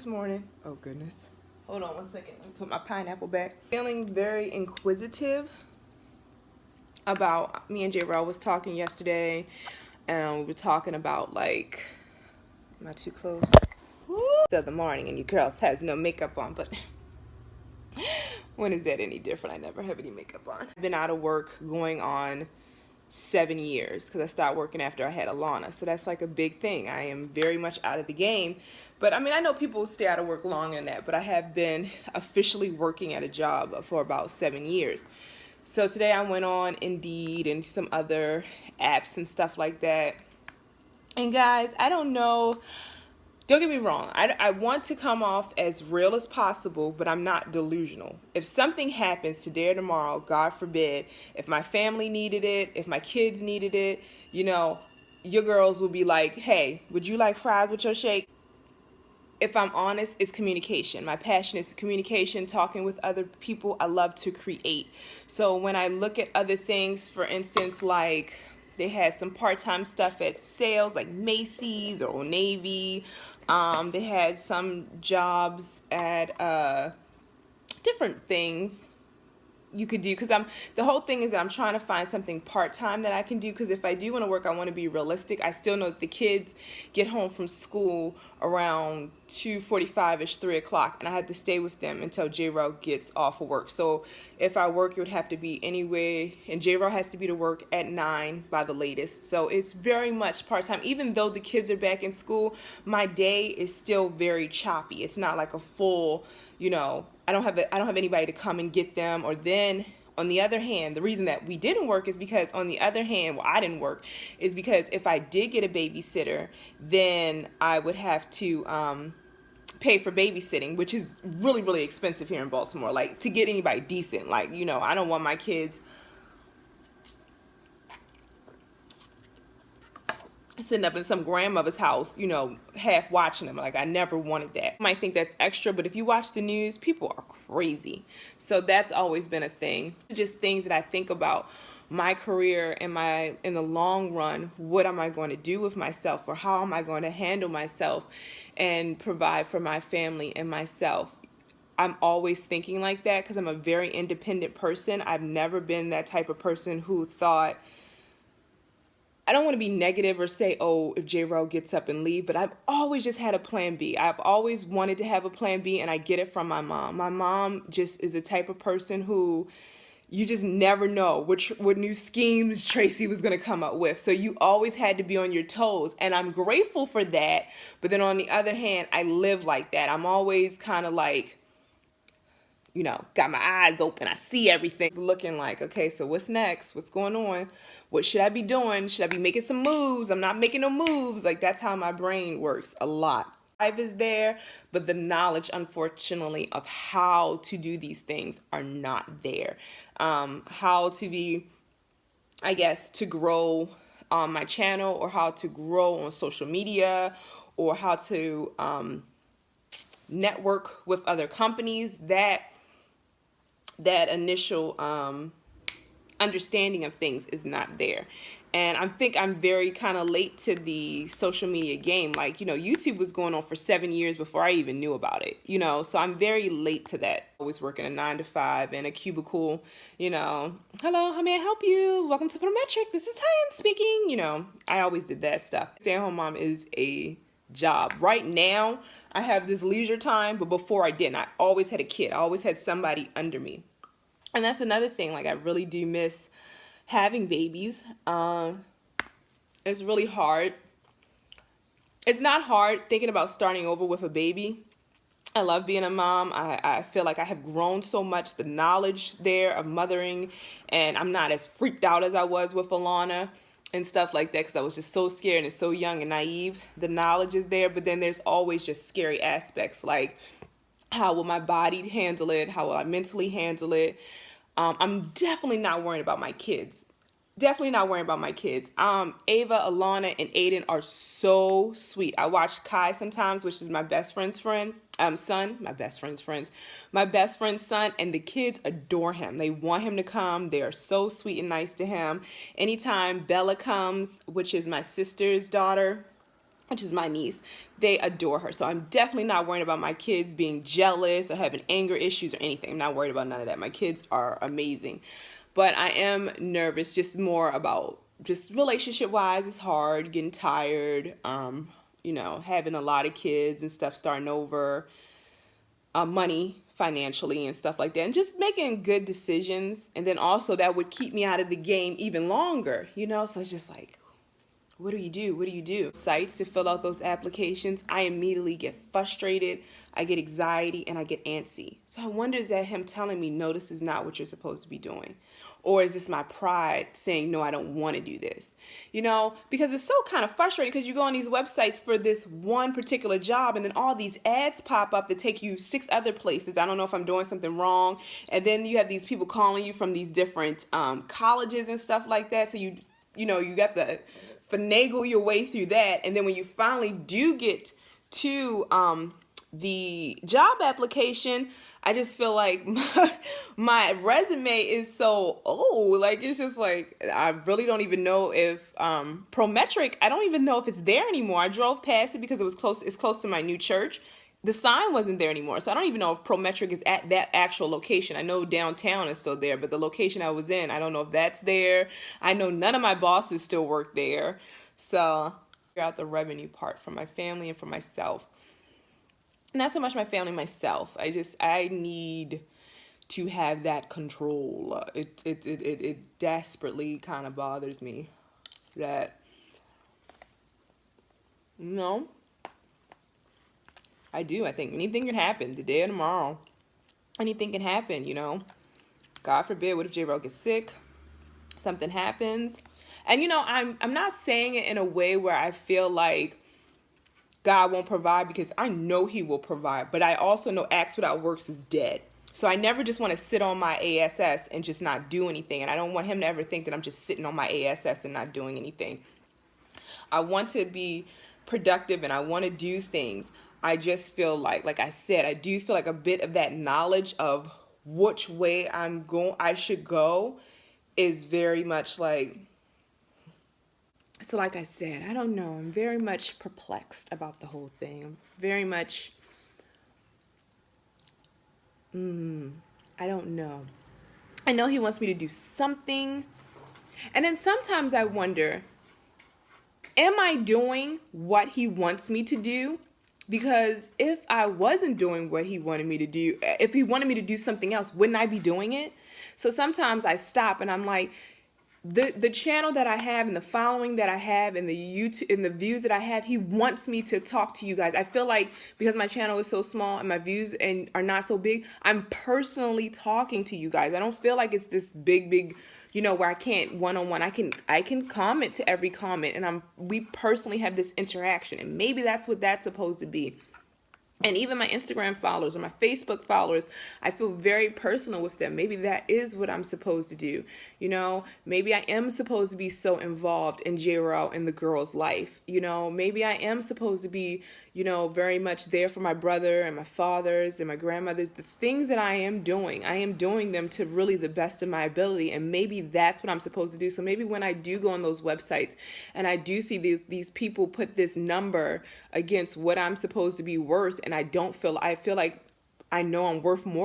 this morning. Oh goodness. Hold on one second. Let me put my pineapple back. Feeling very inquisitive about, me and J-Ro was talking yesterday, and we were talking about, like, am I too close? It's the morning and your girls has no makeup on, but when is that any different? I never have any makeup on. I've been out of work going on 7 years because I started working after I had Alana, so that's like a big thing. I am very much out of the game, but I mean, I know people stay out of work longer than that, but I have been officially working at a job for about 7 years. So today I went on Indeed and some other apps and stuff like that, and guys, I don't know, don't get me wrong, I want to come off as real as possible, but I'm not delusional. If something happens today or tomorrow, God forbid, if my family needed it, if my kids needed it, you know, your girls will be like, hey, would you like fries with your shake? If I'm honest, it's communication. My passion is communication, talking with other people. I love to create. So when I look at other things, for instance, like they had some part-time stuff at sales like Macy's or Old Navy. They had some jobs at different things you could do, because the whole thing is that I'm trying to find something part-time that I can do, because if I do want to work, I want to be realistic. I still know that the kids get home from school around 2:45ish, 3 o'clock, and I have to stay with them until J-Ro gets off of work. So if I work, it would have to be anyway, and J-Ro has to be to work at 9 by the latest. So it's very much part-time. Even though the kids are back in school, my day is still very choppy. It's not like a full, you know, I don't have anybody to come and get them. Or then on the other hand, the reason that we didn't work is because on the other hand, well, I didn't work is because if I did get a babysitter, then I would have to pay for babysitting, which is really, really expensive here in Baltimore. Like, to get anybody decent, like, you know, I don't want my kids sitting up in some grandmother's house, you know, half watching them. Like, I never wanted that. You might think that's extra, but if you watch the news, people are crazy. So that's always been a thing. Just things that I think about my career and in the long run. What am I going to do with myself, or how am I going to handle myself and provide for my family and myself? I'm always thinking like that because I'm a very independent person. I've never been that type of person who thought, I don't want to be negative or say, oh, if J-Ro gets up and leave, but I've always just had a plan B. I've always wanted to have a plan B, and I get it from my mom. My mom just is the type of person who you just never know what new schemes Tracy was going to come up with. So you always had to be on your toes, and I'm grateful for that. But then on the other hand, I live like that. I'm always kind of like, you know, got my eyes open. I see everything. It's looking like, okay, so what's next? What's going on? What should I be doing? Should I be making some moves? I'm not making no moves. Like, that's how my brain works a lot. Life is there, but the knowledge, unfortunately, of how to do these things are not there. How to be, I guess, to grow on my channel, or how to grow on social media, or how to network with other companies. That initial understanding of things is not there. And I think I'm very kind of late to the social media game. Like, you know, YouTube was going on for 7 years before I even knew about it, you know, so I'm very late to that. Always working a 9 to 5 in a cubicle, you know, hello, how may I help you? Welcome to Prometric. This is Tyan speaking. You know, I always did that stuff. Stay-at-home mom is a job. Right now, I have this leisure time, but before I didn't. I always had a kid. I always had somebody under me. And that's another thing. Like, I really do miss having babies. It's really hard. It's not hard thinking about starting over with a baby. I love being a mom. I feel like I have grown so much, the knowledge there of mothering, and I'm not as freaked out as I was with Alana and stuff like that, because I was just so scared and so young and naive. The knowledge is there, but then there's always just scary aspects, like, how will my body handle it? How will I mentally handle it? I'm definitely not worried about my kids. Definitely not worrying about my kids. Ava, Alana, and Aiden are so sweet. I watch Kai sometimes, which is my best friend's son, my best friend's son, and the kids adore him. They want him to come. They are so sweet and nice to him. Anytime Bella comes, which is my sister's daughter, which is my niece, they adore her. So I'm definitely not worried about my kids being jealous or having anger issues or anything. I'm not worried about none of that. My kids are amazing. But I am nervous, just more about just relationship wise. It's hard, getting tired, having a lot of kids and stuff, starting over, money financially and stuff like that, and just making good decisions. And then also that would keep me out of the game even longer, so it's just like, what do you do? What do you do? Sites to fill out those applications, I immediately get frustrated, I get anxiety, and I get antsy. So I wonder, is that him telling me, no, this is not what you're supposed to be doing? Or is this my pride saying, no, I don't want to do this? Because it's so kind of frustrating, because you go on these websites for this one particular job, and then all these ads pop up that take you 6 other places. I don't know if I'm doing something wrong. And then you have these people calling you from these different colleges and stuff like that. So you got to finagle your way through that. And then when you finally do get to the job application, I just feel like my resume is so old. Like, it's just like, I really don't even know if Prometric, I don't even know if it's there anymore. I drove past it because it's close to my new church. The sign wasn't there anymore. So I don't even know if Prometric is at that actual location. I know downtown is still there, but the location I was in, I don't know if that's there. I know none of my bosses still work there. So figure out the revenue part for my family and for myself. Not so much my family, myself. I need to have that control. It desperately kind of bothers me that, I do. I think anything can happen today or tomorrow. Anything can happen, God forbid, what if J-Ro gets sick? Something happens. And, I'm not saying it in a way where I feel like God won't provide, because I know he will provide. But I also know acts without works is dead. So I never just want to sit on my ASS and just not do anything. And I don't want him to ever think that I'm just sitting on my ASS and not doing anything. I want to be productive and I want to do things. I just feel like I said, I do feel like a bit of that knowledge of which way I should go is very much like, so like I said, I don't know. I'm very much perplexed about the whole thing. I'm very much, I don't know. I know he wants me to do something. And then sometimes I wonder, am I doing what he wants me to do? Because if I wasn't doing what he wanted me to do, if he wanted me to do something else, wouldn't I be doing it? So sometimes I stop and I'm like, the channel that I have and the following that I have and the YouTube and the views that I have, he wants me to talk to you guys. I feel like because my channel is so small and my views are not so big, I'm personally talking to you guys. I don't feel like it's this big, where I can't one-on-one. I can comment to every comment, and we personally have this interaction, and maybe that's what that's supposed to be. And even my Instagram followers or my Facebook followers, I feel very personal with them. Maybe that is what I'm supposed to do. Maybe I am supposed to be so involved in J-Ro and the girl's life. Maybe I am supposed to be, very much there for my brother and my fathers and my grandmothers. The things that I am doing them to really the best of my ability. And maybe that's what I'm supposed to do. So maybe when I do go on those websites and I do see these people put this number against what I'm supposed to be worth, and I feel like I know I'm worth more.